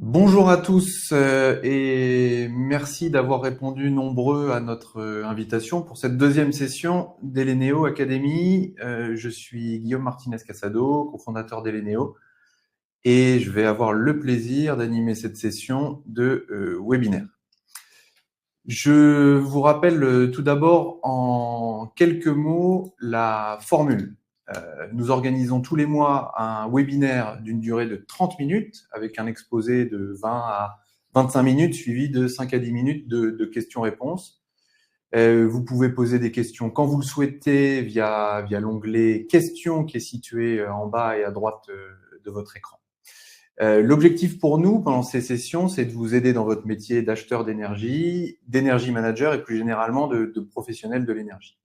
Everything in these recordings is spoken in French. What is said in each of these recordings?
Bonjour à tous et merci d'avoir répondu nombreux à notre invitation pour cette deuxième session d'Eleneo Academy. Je suis Guillaume Martinez-Casado, cofondateur d'Eleneo, et je vais avoir le plaisir d'animer cette session de webinaire. Je vous rappelle tout d'abord en quelques mots la formule. Nous organisons tous les mois un webinaire d'une durée de 30 minutes avec un exposé de 20 à 25 minutes suivi de 5 à 10 minutes de questions-réponses. Vous pouvez poser des questions quand vous le souhaitez via l'onglet questions qui est situé en bas et à droite de votre écran. L'objectif pour nous pendant ces sessions, c'est de vous aider dans votre métier d'acheteur d'énergie manager et plus généralement de professionnel de l'énergie.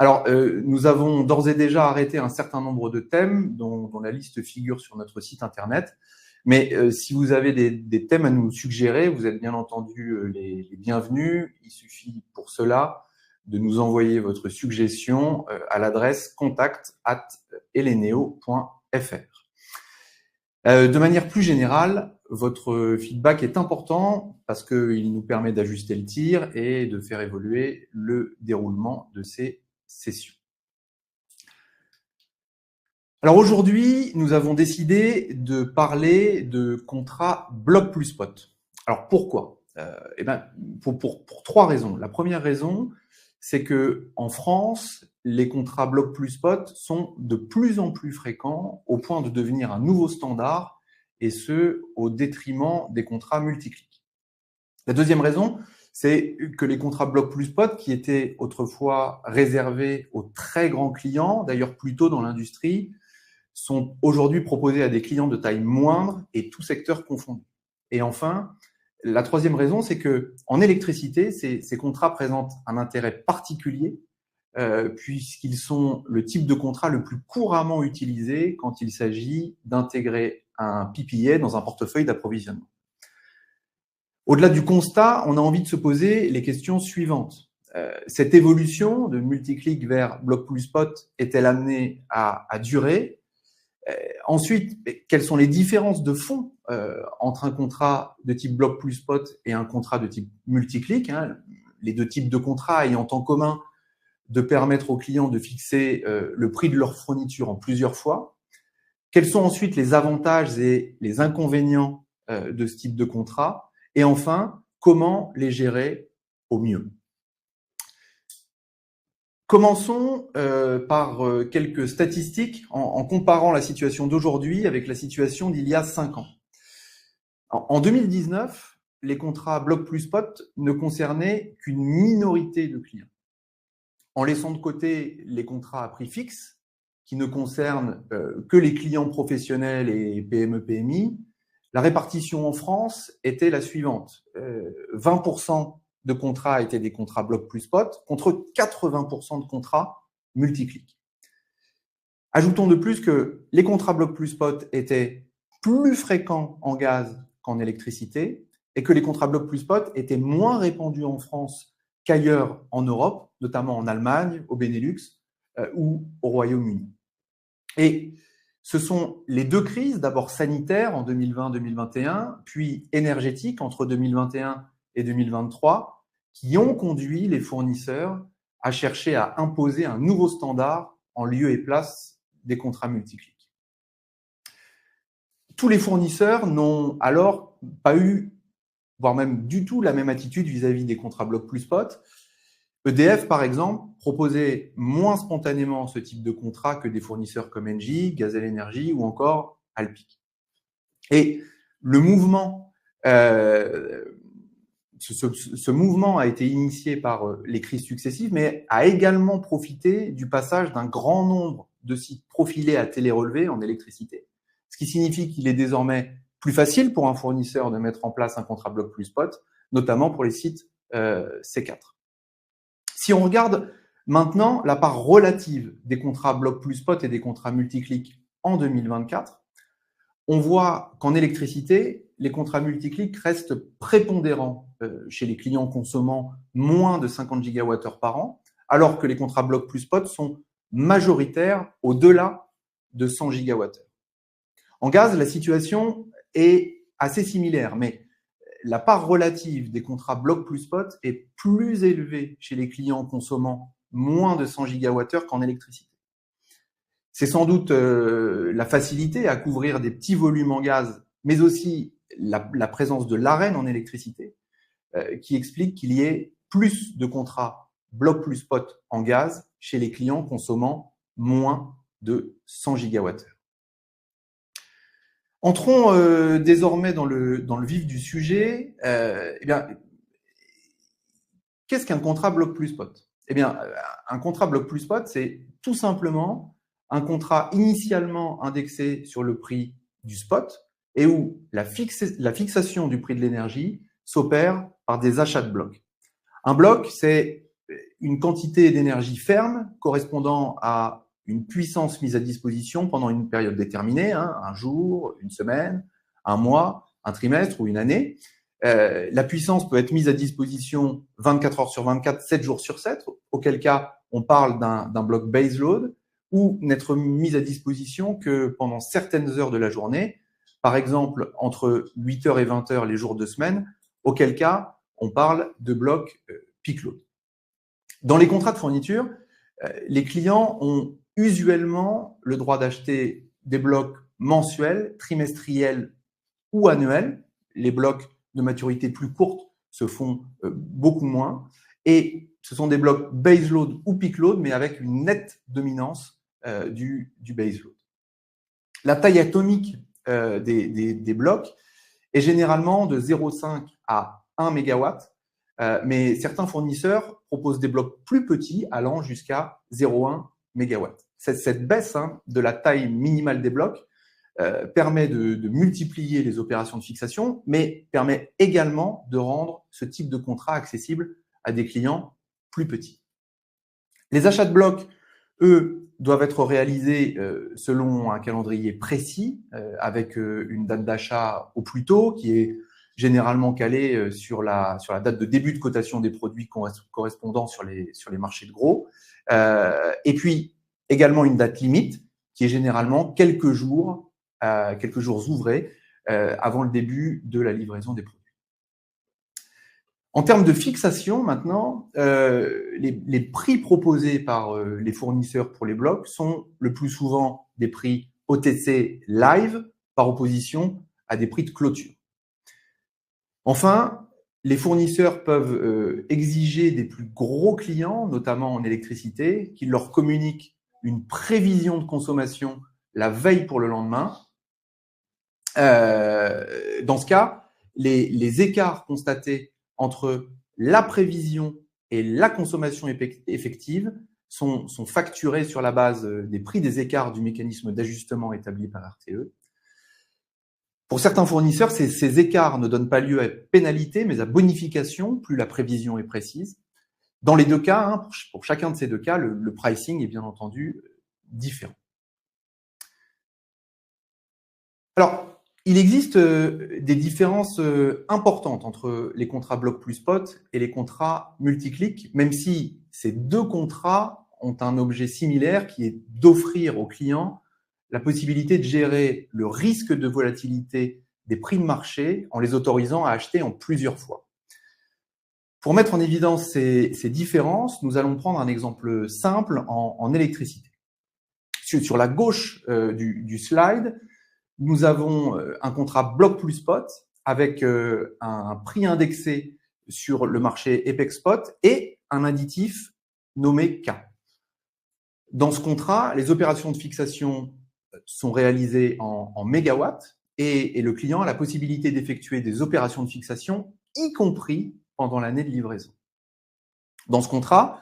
Alors, nous avons d'ores et déjà arrêté un certain nombre de thèmes dont la liste figure sur notre site internet. Mais si vous avez des thèmes à nous suggérer, vous êtes bien entendu les bienvenus. Il suffit pour cela de nous envoyer votre suggestion à l'adresse contact@eleneo.fr. De manière plus générale, votre feedback est important parce qu'il nous permet d'ajuster le tir et de faire évoluer le déroulement de ces sessions. Alors aujourd'hui, nous avons décidé de parler de contrat bloc plus spot. Alors pourquoi ? Pour trois raisons. La première raison, c'est que en France, les contrats bloc plus spot sont de plus en plus fréquents au point de devenir un nouveau standard, et ce, au détriment des contrats multiclics. La deuxième raison, c'est que les contrats bloc plus spot, qui étaient autrefois réservés aux très grands clients, d'ailleurs plutôt dans l'industrie, sont aujourd'hui proposés à des clients de taille moindre et tout secteur confondu. Et enfin, la troisième raison, c'est que en électricité, ces contrats présentent un intérêt particulier puisqu'ils sont le type de contrat le plus couramment utilisé quand il s'agit d'intégrer un PPA dans un portefeuille d'approvisionnement. Au-delà du constat, on a envie de se poser les questions suivantes. Cette évolution de multiclic vers bloc plus spot est-elle amenée à durer ? Ensuite, quelles sont les différences de fond entre un contrat de type bloc plus spot et un contrat de type multiclic, les deux types de contrats ayant en commun de permettre aux clients de fixer le prix de leur fourniture en plusieurs fois. Quels sont ensuite les avantages et les inconvénients de ce type de contrat? Et enfin, comment les gérer au mieux? Commençons par quelques statistiques en comparant la situation d'aujourd'hui avec la situation d'il y a 5 ans. En 2019, les contrats bloc plus spot ne concernaient qu'une minorité de clients. En laissant de côté les contrats à prix fixe, qui ne concernent que les clients professionnels et PME-PMI, la répartition en France était la suivante. 20% de contrats étaient des contrats bloc plus spot, contre 80% de contrats multiclic. Ajoutons de plus que les contrats bloc plus spot étaient plus fréquents en gaz qu'en électricité et que les contrats bloc plus spot étaient moins répandus en France qu'ailleurs en Europe, notamment en Allemagne, au Benelux ou au Royaume-Uni. Et ce sont les deux crises, d'abord sanitaires en 2020-2021, puis énergétiques entre 2021 et 2023, qui ont conduit les fournisseurs à chercher à imposer un nouveau standard en lieu et place des contrats multiclics. Tous les fournisseurs n'ont alors pas eu, voire même du tout, la même attitude vis-à-vis des contrats bloc plus spot. EDF, par exemple, proposait moins spontanément ce type de contrat que des fournisseurs comme Engie, Gazelle Energy ou encore Alpiq. Et le mouvement, ce mouvement a été initié par les crises successives, mais a également profité du passage d'un grand nombre de sites profilés à télérelevé en électricité. Ce qui signifie qu'il est désormais plus facile pour un fournisseur de mettre en place un contrat bloc plus spot, notamment pour les sites C4. Si on regarde maintenant la part relative des contrats bloc plus spot et des contrats multiclic en 2024, on voit qu'en électricité, les contrats multiclic restent prépondérants chez les clients consommant moins de 50 gigawattheures par an, alors que les contrats bloc plus spot sont majoritaires au-delà de 100 gigawattheures. En gaz, la situation est assez similaires, mais la part relative des contrats bloc plus spot est plus élevée chez les clients consommant moins de 100 gigawattheures qu'en électricité. C'est sans doute la facilité à couvrir des petits volumes en gaz, mais aussi la présence de l'Arenh en électricité, qui explique qu'il y ait plus de contrats bloc plus spot en gaz chez les clients consommant moins de 100 gigawattheures. Entrons désormais dans le vif du sujet. Qu'est-ce qu'un contrat bloc plus spot? Un contrat bloc plus spot, c'est tout simplement un contrat initialement indexé sur le prix du spot et où la fixation du prix de l'énergie s'opère par des achats de blocs. Un bloc, c'est une quantité d'énergie ferme correspondant à une puissance mise à disposition pendant une période déterminée, un jour, une semaine, un mois, un trimestre ou une année. La puissance peut être mise à disposition 24 heures sur 24, 7 jours sur 7, auquel cas on parle d'un bloc baseload, ou n'être mise à disposition que pendant certaines heures de la journée, par exemple entre 8h et 20h les jours de semaine, auquel cas on parle de bloc peak load. Dans les contrats de fourniture, les clients ont usuellement le droit d'acheter des blocs mensuels, trimestriels ou annuels. Les blocs de maturité plus courte se font beaucoup moins. Et ce sont des blocs baseload ou peak load, mais avec une nette dominance du baseload. La taille atomique des blocs est généralement de 0,5 à 1 MW, mais certains fournisseurs proposent des blocs plus petits allant jusqu'à 0,1 MW. Cette baisse de la taille minimale des blocs permet de multiplier les opérations de fixation, mais permet également de rendre ce type de contrat accessible à des clients plus petits. Les achats de blocs, eux, doivent être réalisés selon un calendrier précis, avec une date d'achat au plus tôt, qui est généralement calée sur la date de début de cotation des produits correspondant sur les marchés de gros, et puis également une date limite, qui est généralement quelques jours ouvrés avant le début de la livraison des produits. En termes de fixation, maintenant, les prix proposés par les fournisseurs pour les blocs sont le plus souvent des prix OTC live par opposition à des prix de clôture. Enfin, les fournisseurs peuvent exiger des plus gros clients, notamment en électricité, qu'ils leur communiquent une prévision de consommation la veille pour le lendemain. Dans ce cas, les écarts constatés entre la prévision et la consommation effective sont facturés sur la base des prix des écarts du mécanisme d'ajustement établi par RTE. Pour certains fournisseurs, ces écarts ne donnent pas lieu à pénalité, mais à bonification, plus la prévision est précise. Dans les deux cas, pour chacun de ces deux cas, le pricing est bien entendu différent. Alors, il existe des différences importantes entre les contrats bloc plus spot et les contrats multiclic, même si ces deux contrats ont un objet similaire qui est d'offrir aux clients la possibilité de gérer le risque de volatilité des prix de marché en les autorisant à acheter en plusieurs fois. Pour mettre en évidence ces différences, nous allons prendre un exemple simple en électricité. Sur la gauche du slide, nous avons un contrat bloc plus spot avec un prix indexé sur le marché EPEX spot et un additif nommé K. Dans ce contrat, les opérations de fixation sont réalisées en mégawatts et le client a la possibilité d'effectuer des opérations de fixation, y compris pendant l'année de livraison. Dans ce contrat,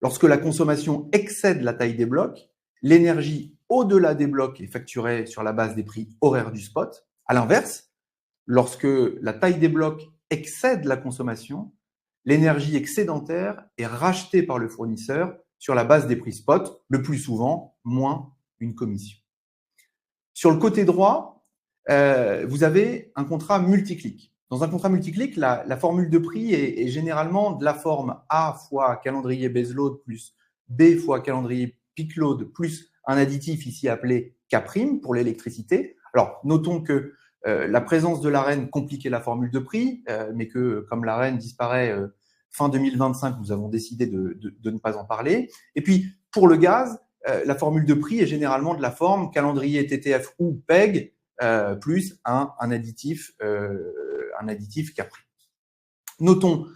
lorsque la consommation excède la taille des blocs, l'énergie au-delà des blocs est facturée sur la base des prix horaires du spot. À l'inverse, lorsque la taille des blocs excède la consommation, l'énergie excédentaire est rachetée par le fournisseur sur la base des prix spot, le plus souvent moins une commission. Sur le côté droit, vous avez un contrat multiclic. Dans un contrat multiclic, la formule de prix est généralement de la forme A fois calendrier baseload plus B fois calendrier peak load plus un additif ici appelé K' pour l'électricité. Alors, notons que la présence de l'Arenh compliquait la formule de prix, mais que comme l'Arenh disparaît fin 2025, nous avons décidé de ne pas en parler. Et puis, pour le gaz, la formule de prix est généralement de la forme calendrier TTF ou PEG plus un additif Capri. Notons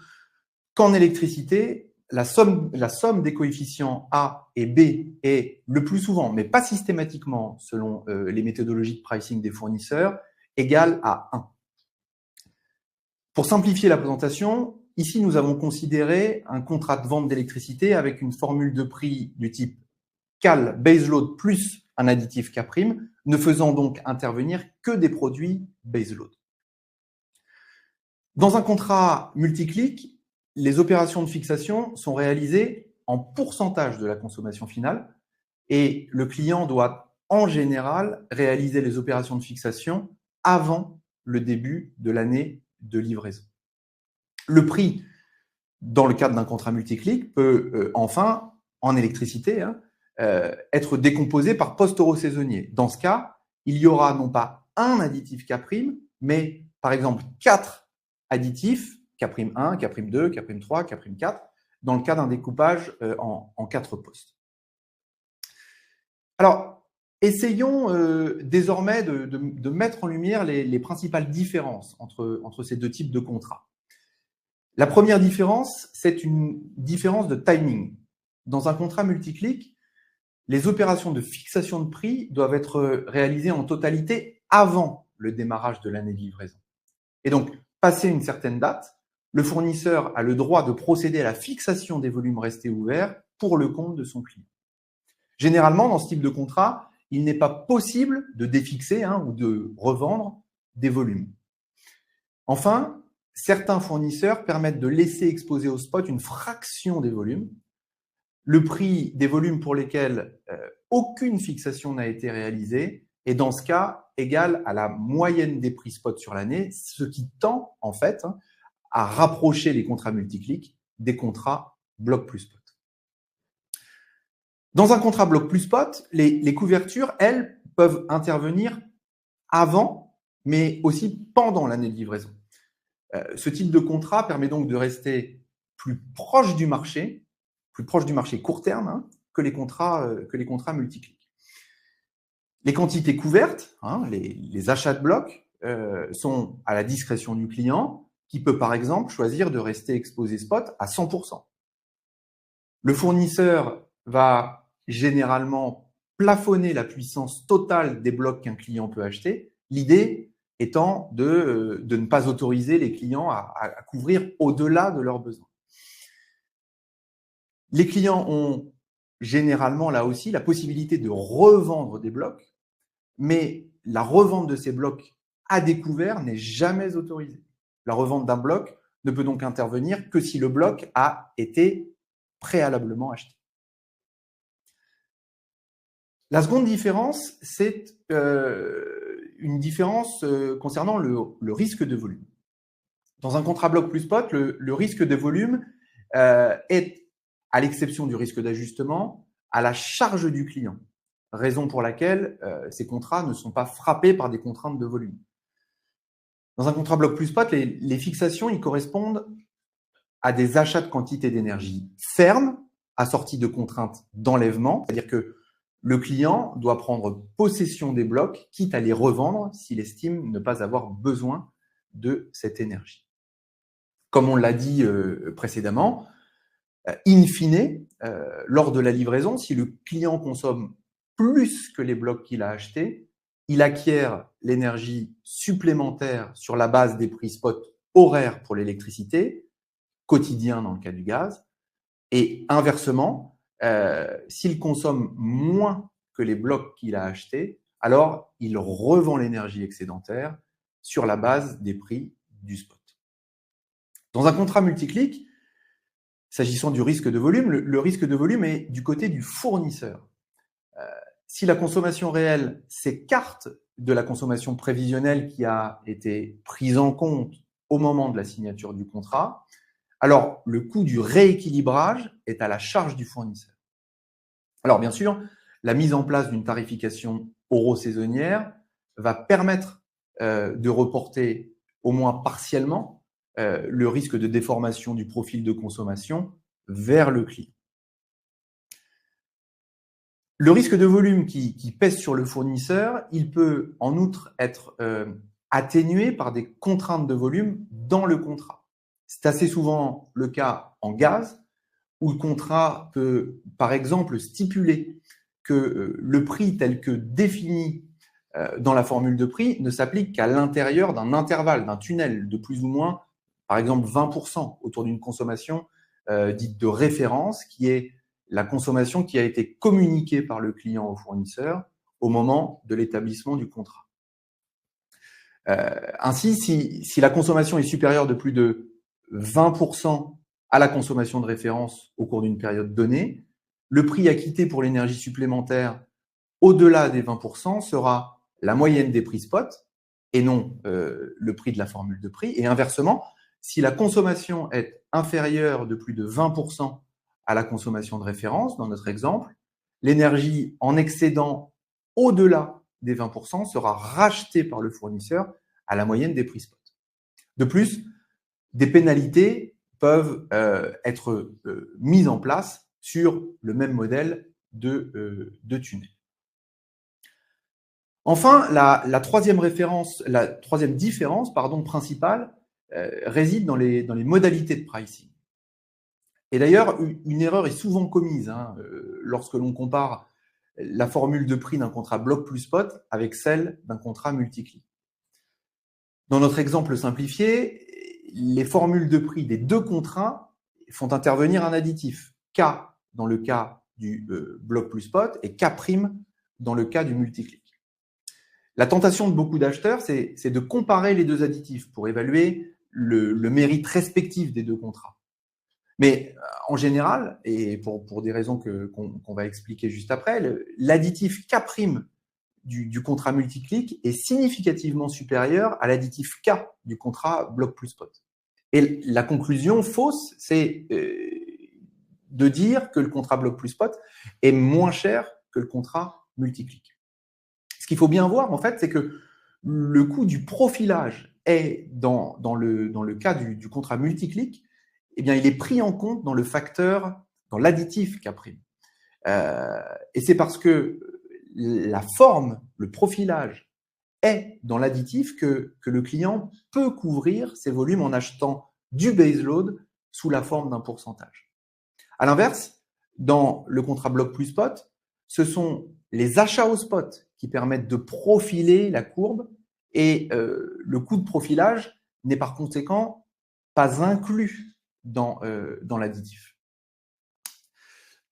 qu'en électricité, la somme des coefficients A et B est le plus souvent, mais pas systématiquement, selon les méthodologies de pricing des fournisseurs, égale à 1. Pour simplifier la présentation, ici nous avons considéré un contrat de vente d'électricité avec une formule de prix du type cal baseload plus un additif K', ne faisant donc intervenir que des produits baseload. Dans un contrat multiclic, les opérations de fixation sont réalisées en pourcentage de la consommation finale et le client doit en général réaliser les opérations de fixation avant le début de l'année de livraison. Le prix, dans le cadre d'un contrat multiclic, peut enfin, en électricité, être décomposé par poste-euro saisonnier. Dans ce cas, il y aura non pas un additif K', mais par exemple 4 additifs, K'1, K'2, K'3, K'4, dans le cas d'un découpage en 4 postes. Alors, essayons désormais de mettre en lumière les principales différences entre ces deux types de contrats. La première différence, c'est une différence de timing. Dans un contrat multiclic, les opérations de fixation de prix doivent être réalisées en totalité avant le démarrage de l'année de livraison. Et donc, passé une certaine date, le fournisseur a le droit de procéder à la fixation des volumes restés ouverts pour le compte de son client. Généralement, dans ce type de contrat, il n'est pas possible de défixer ou de revendre des volumes. Enfin, certains fournisseurs permettent de laisser exposer au spot une fraction des volumes, le prix des volumes pour lesquels aucune fixation n'a été réalisée est dans ce cas égal à la moyenne des prix spot sur l'année, ce qui tend en fait à rapprocher les contrats multiclics des contrats bloc plus spot. Dans un contrat bloc plus spot, les couvertures, elles, peuvent intervenir avant, mais aussi pendant l'année de livraison. Ce type de contrat permet donc de rester plus proche du marché court terme que les contrats multiclics. Les quantités couvertes, les achats de blocs, sont à la discrétion du client qui peut par exemple choisir de rester exposé spot à 100%. Le fournisseur va généralement plafonner la puissance totale des blocs qu'un client peut acheter, l'idée étant de ne pas autoriser les clients à couvrir au-delà de leurs besoins. Les clients ont généralement là aussi la possibilité de revendre des blocs, mais la revente de ces blocs à découvert n'est jamais autorisée. La revente d'un bloc ne peut donc intervenir que si le bloc a été préalablement acheté. La seconde différence, c'est une différence concernant le risque de volume. Dans un contrat bloc plus spot, le risque de volume est, à l'exception du risque d'ajustement, à la charge du client, raison pour laquelle ces contrats ne sont pas frappés par des contraintes de volume. Dans un contrat bloc plus spot, les fixations y correspondent à des achats de quantité d'énergie fermes, assortis de contraintes d'enlèvement, c'est-à-dire que le client doit prendre possession des blocs, quitte à les revendre s'il estime ne pas avoir besoin de cette énergie. Comme on l'a dit précédemment, in fine, lors de la livraison, si le client consomme plus que les blocs qu'il a achetés, il acquiert l'énergie supplémentaire sur la base des prix spot horaires pour l'électricité, quotidien dans le cas du gaz, et inversement, s'il consomme moins que les blocs qu'il a achetés, alors il revend l'énergie excédentaire sur la base des prix du spot. Dans un contrat multiclic, s'agissant du risque de volume, le risque de volume est du côté du fournisseur. Si la consommation réelle s'écarte de la consommation prévisionnelle qui a été prise en compte au moment de la signature du contrat, alors le coût du rééquilibrage est à la charge du fournisseur. Alors bien sûr, la mise en place d'une tarification euro-saisonnière va permettre de reporter au moins partiellement le risque de déformation du profil de consommation vers le client. Le risque de volume qui pèse sur le fournisseur, il peut en outre être atténué par des contraintes de volume dans le contrat. C'est assez souvent le cas en gaz, où le contrat peut, par exemple, stipuler que le prix tel que défini dans la formule de prix ne s'applique qu'à l'intérieur d'un intervalle, d'un tunnel de plus ou moins, par exemple, 20% autour d'une consommation dite de référence, qui est la consommation qui a été communiquée par le client au fournisseur au moment de l'établissement du contrat. Ainsi, si la consommation est supérieure de plus de 20% à la consommation de référence au cours d'une période donnée, le prix acquitté pour l'énergie supplémentaire au-delà des 20% sera la moyenne des prix spot et non le prix de la formule de prix. Et inversement, si la consommation est inférieure de plus de 20% à la consommation de référence, dans notre exemple, l'énergie en excédant au-delà des 20% sera rachetée par le fournisseur à la moyenne des prix spot. De plus, des pénalités peuvent être mises en place sur le même modèle de tunnel. Enfin, la troisième différence principale réside dans les modalités de pricing. Et d'ailleurs, une erreur est souvent commise lorsque l'on compare la formule de prix d'un contrat bloc plus spot avec celle d'un contrat multi-client. Dans notre exemple simplifié, les formules de prix des deux contrats font intervenir un additif K dans le cas du bloc plus spot et K' dans le cas du multi-client. La tentation de beaucoup d'acheteurs, c'est de comparer les deux additifs pour évaluer le mérite respectif des deux contrats. Mais en général, et pour des raisons qu'on va expliquer juste après, l'additif K' du contrat multi-clic est significativement supérieur à l'additif K du contrat bloc plus spot. Et la conclusion fausse, c'est de dire que le contrat bloc plus spot est moins cher que le contrat multi-clic. Ce qu'il faut bien voir, en fait, c'est que le coût du profilage est, dans le cas du contrat multi-clic, eh bien, il est pris en compte dans le facteur, dans l'additif K'. Et c'est parce que la forme, le profilage est dans l'additif que le client peut couvrir ses volumes en achetant du baseload sous la forme d'un pourcentage. À l'inverse, dans le contrat bloc plus spot, ce sont les achats au spot qui permettent de profiler la courbe et le coût de profilage n'est par conséquent pas inclus dans l'additif.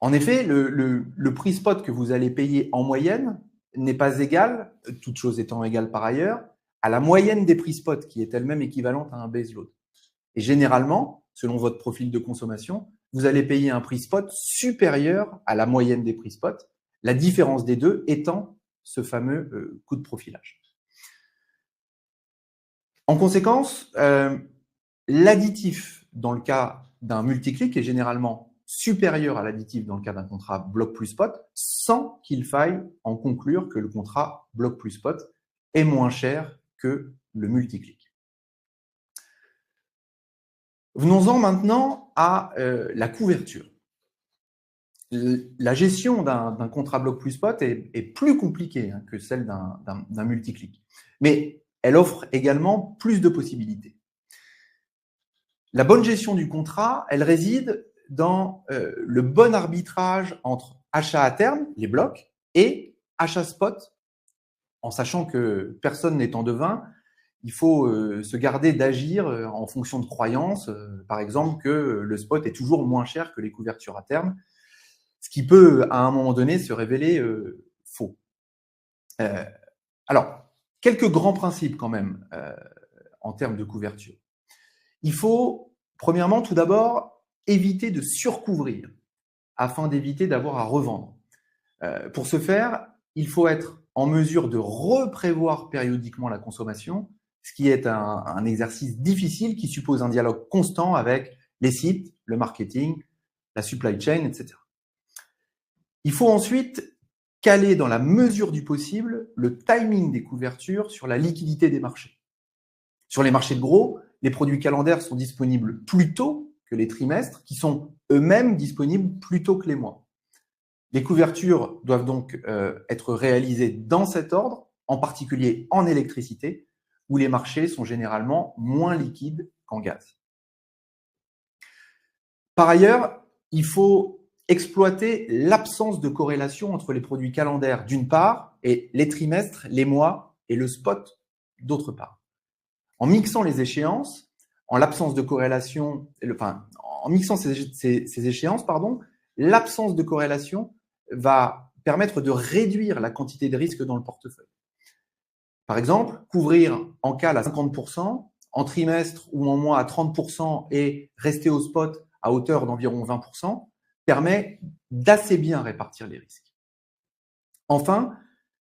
En effet, le prix spot que vous allez payer en moyenne n'est pas égal, toutes choses étant égales par ailleurs, à la moyenne des prix spot qui est elle-même équivalente à un baseload. Et généralement, selon votre profil de consommation, vous allez payer un prix spot supérieur à la moyenne des prix spot, la différence des deux étant ce fameux coût de profilage. En conséquence, l'additif dans le cas d'un multi-clic est généralement supérieur à l'additif dans le cas d'un contrat bloc plus spot, sans qu'il faille en conclure que le contrat bloc plus spot est moins cher que le multi-clic. Venons-en maintenant à la couverture. La gestion d'un contrat bloc plus spot est plus compliquée que celle d'un multi-clic, mais elle offre également plus de possibilités. La bonne gestion du contrat, elle réside dans le bon arbitrage entre achat à terme, les blocs, et achat spot, en sachant que personne n'étant devin, il faut se garder d'agir en fonction de croyances, par exemple que le spot est toujours moins cher que les couvertures à terme, ce qui peut, à un moment donné, se révéler faux. Alors, quelques grands principes quand même en termes de couverture. Il faut, premièrement, tout d'abord, éviter de surcouvrir afin d'éviter d'avoir à revendre. Pour ce faire, il faut être en mesure de reprévoir périodiquement la consommation, ce qui est un exercice difficile qui suppose un dialogue constant avec les sites, le marketing, la supply chain, etc. Il faut ensuite caler dans la mesure du possible le timing des couvertures sur la liquidité des marchés. Sur les marchés de gros, les produits calendaires sont disponibles plus tôt que les trimestres, qui sont eux-mêmes disponibles plus tôt que les mois. Les couvertures doivent donc être réalisées dans cet ordre, en particulier en électricité, où les marchés sont généralement moins liquides qu'en gaz. Par ailleurs, il faut exploiter l'absence de corrélation entre les produits calendaires d'une part et les trimestres, les mois et le spot d'autre part. En mixant les échéances, en l'absence de corrélation, en mixant ces échéances, l'absence de corrélation va permettre de réduire la quantité de risque dans le portefeuille. Par exemple, couvrir en cale à 50%, en trimestre ou en mois à 30% et rester au spot à hauteur d'environ 20% permet d'assez bien répartir les risques. Enfin,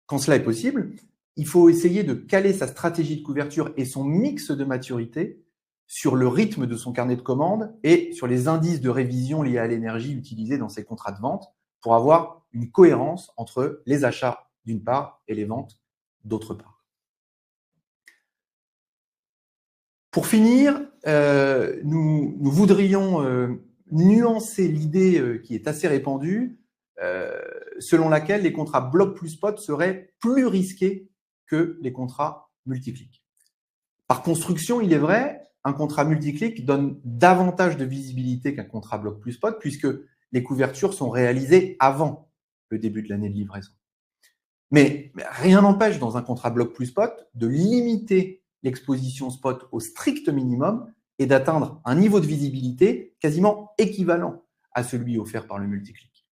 quand cela est possible, il faut essayer de caler sa stratégie de couverture et son mix de maturité sur le rythme de son carnet de commandes et sur les indices de révision liés à l'énergie utilisés dans ses contrats de vente pour avoir une cohérence entre les achats d'une part et les ventes d'autre part. Pour finir, nous voudrions nuancer l'idée qui est assez répandue, selon laquelle les contrats bloc plus spot seraient plus risqués que les contrats multiclics. Par construction, il est vrai, un contrat multiclic donne davantage de visibilité qu'un contrat bloc plus spot, puisque les couvertures sont réalisées avant le début de l'année de livraison. Mais rien n'empêche dans un contrat bloc plus spot de limiter l'exposition spot au strict minimum et d'atteindre un niveau de visibilité quasiment équivalent à celui offert par le multiclic.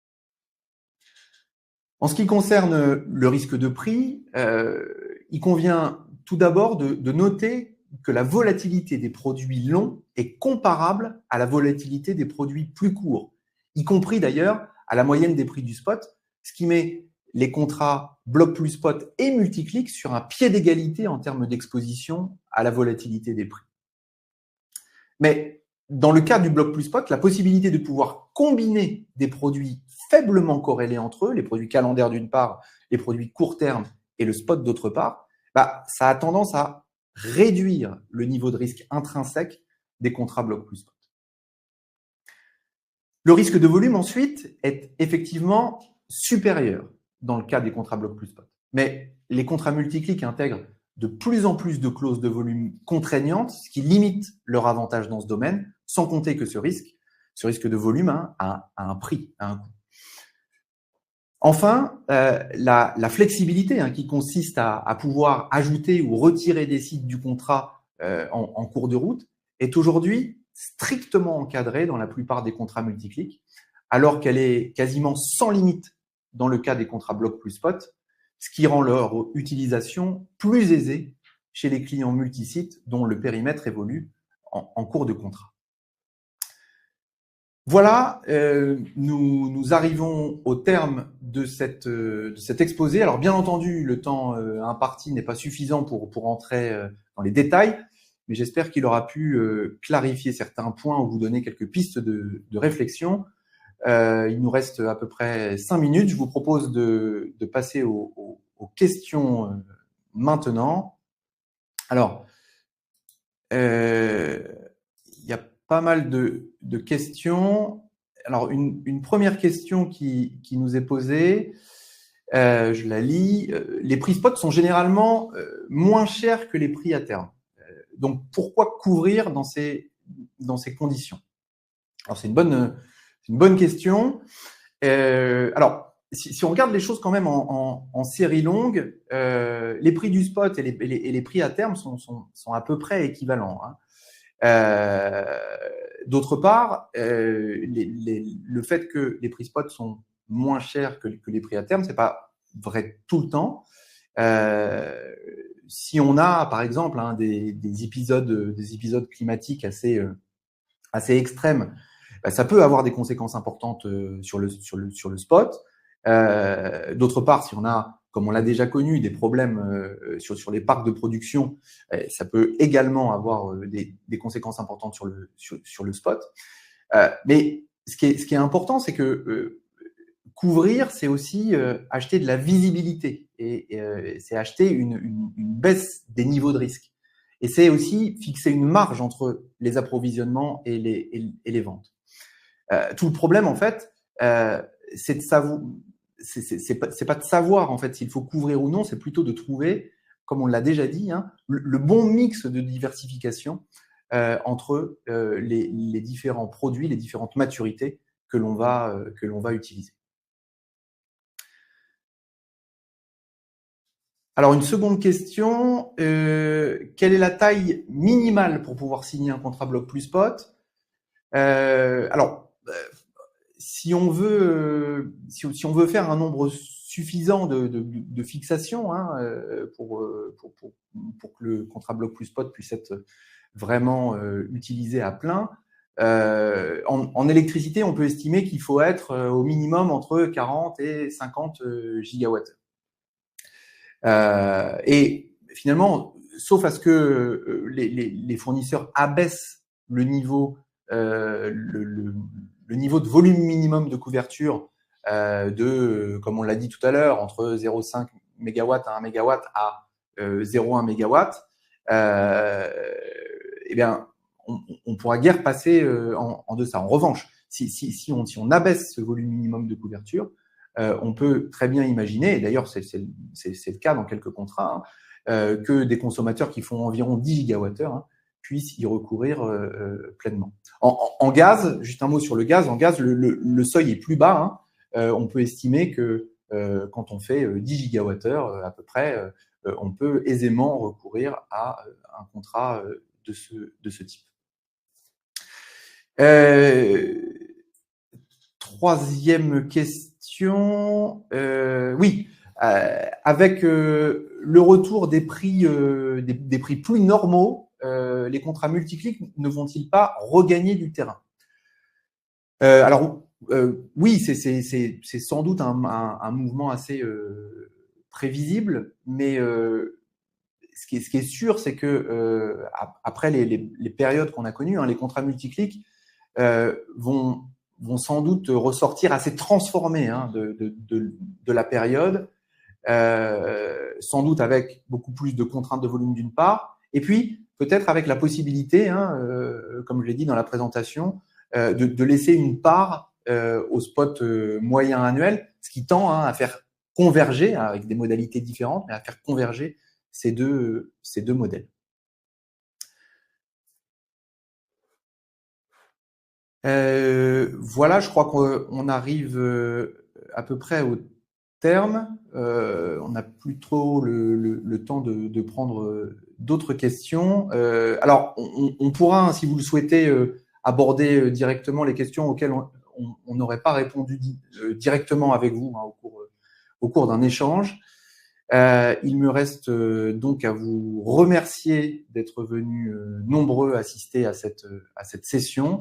En ce qui concerne le risque de prix, il convient tout d'abord de noter que la volatilité des produits longs est comparable à la volatilité des produits plus courts, y compris d'ailleurs à la moyenne des prix du spot, ce qui met les contrats bloc plus spot et multiclic sur un pied d'égalité en termes d'exposition à la volatilité des prix. Mais dans le cas du bloc plus spot, la possibilité de pouvoir combiner des produits faiblement corrélés entre eux, les produits calendaires d'une part, les produits court terme et le spot d'autre part, ça a tendance à réduire le niveau de risque intrinsèque des contrats bloc plus spot. Le risque de volume, ensuite, est effectivement supérieur dans le cas des contrats bloc plus spot. Mais les contrats multiclics intègrent de plus en plus de clauses de volume contraignantes, ce qui limite leur avantage dans ce domaine, sans compter que ce risque de volume a un prix, a un coût. Enfin, la flexibilité qui consiste à pouvoir ajouter ou retirer des sites du contrat en cours de route est aujourd'hui strictement encadrée dans la plupart des contrats multiclics, alors qu'elle est quasiment sans limite dans le cas des contrats bloc plus spot, ce qui rend leur utilisation plus aisée chez les clients multisites dont le périmètre évolue en cours de contrat. Voilà, nous arrivons au terme de cet exposé. Alors bien entendu, le temps imparti n'est pas suffisant pour entrer dans les détails, mais j'espère qu'il aura pu clarifier certains points ou vous donner quelques pistes de réflexion. Il nous reste à peu près 5 minutes. Je vous propose de passer aux questions maintenant. Alors, il y a pas mal de questions. Alors, une première question qui nous est posée, je la lis. Les prix spot sont généralement moins chers que les prix à terme. Donc, pourquoi couvrir dans ces conditions? Alors, c'est une bonne question. Alors, si on regarde les choses quand même en série longue, les prix du spot et les prix à terme sont à peu près équivalents. D'autre part, le fait que les prix spot sont moins chers que les prix à terme, c'est pas vrai tout le temps. Si on a, par exemple, des épisodes climatiques assez extrêmes, ça peut avoir des conséquences importantes sur le spot. D'autre part, si on a, comme on l'a déjà connu, des problèmes sur les parcs de production, ça peut également avoir des conséquences importantes sur le spot. Mais ce qui est important, c'est que couvrir, c'est aussi acheter de la visibilité et c'est acheter une baisse des niveaux de risque. Et c'est aussi fixer une marge entre les approvisionnements et les ventes. Tout le problème, en fait, c'est de savoir, c'est pas de savoir en fait s'il faut couvrir ou non, c'est plutôt de trouver, comme on l'a déjà dit, hein, le bon mix de diversification entre les différents produits, les différentes maturités que l'on va utiliser. Alors, une seconde question, quelle est la taille minimale pour pouvoir signer un contrat bloc plus spot? Si on veut faire un nombre suffisant de fixations hein, pour que le contrat bloc plus spot puisse être vraiment utilisé à plein, en électricité, on peut estimer qu'il faut être au minimum entre 40 et 50 gigawatts. Et finalement, sauf à ce que les fournisseurs abaissent le niveau le niveau de volume minimum de couverture comme on l'a dit tout à l'heure, entre 0,5 MW à 1 MW à 0,1 MW, eh bien, on pourra guère passer en deçà. En revanche, si on abaisse ce volume minimum de couverture, on peut très bien imaginer, et d'ailleurs c'est le cas dans quelques contrats, hein, que des consommateurs qui font environ 10 gigawattheures hein, puissent y recourir pleinement. En gaz, juste un mot sur le gaz, en gaz, le seuil est plus bas. Hein. On peut estimer que quand on fait 10 gigawattheures à peu près, on peut aisément recourir à un contrat de ce type. Troisième question. Oui, avec le retour des prix plus normaux, les contrats multiclics ne vont-ils pas regagner du terrain? Alors, oui, c'est sans doute un mouvement assez prévisible, mais ce qui est sûr, c'est que après les périodes qu'on a connues, hein, les contrats multiclics vont sans doute ressortir assez transformés hein, de la période, sans doute avec beaucoup plus de contraintes de volume d'une part, et puis peut-être avec la possibilité, hein, comme je l'ai dit dans la présentation, de laisser une part au spot moyen annuel, ce qui tend hein, à faire converger, hein, avec des modalités différentes, mais à faire converger ces deux modèles. Voilà, je crois qu'on arrive à peu près au terme. On n'a plus trop le temps de prendre d'autres questions. Alors, on pourra, hein, si vous le souhaitez, aborder directement les questions auxquelles on n'aurait pas répondu directement avec vous hein, au cours d'un échange. Il me reste donc à vous remercier d'être venus nombreux assister à cette session.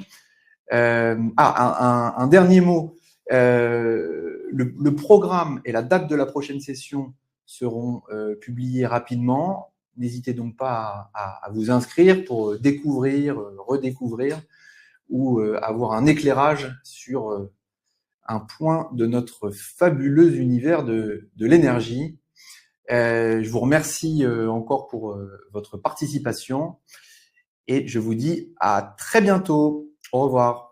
Un dernier mot. Le programme et la date de la prochaine session seront publiés rapidement. N'hésitez donc pas à vous inscrire pour découvrir, redécouvrir ou avoir un éclairage sur un point de notre fabuleux univers de l'énergie. Je vous remercie encore pour votre participation et je vous dis à très bientôt. Au revoir.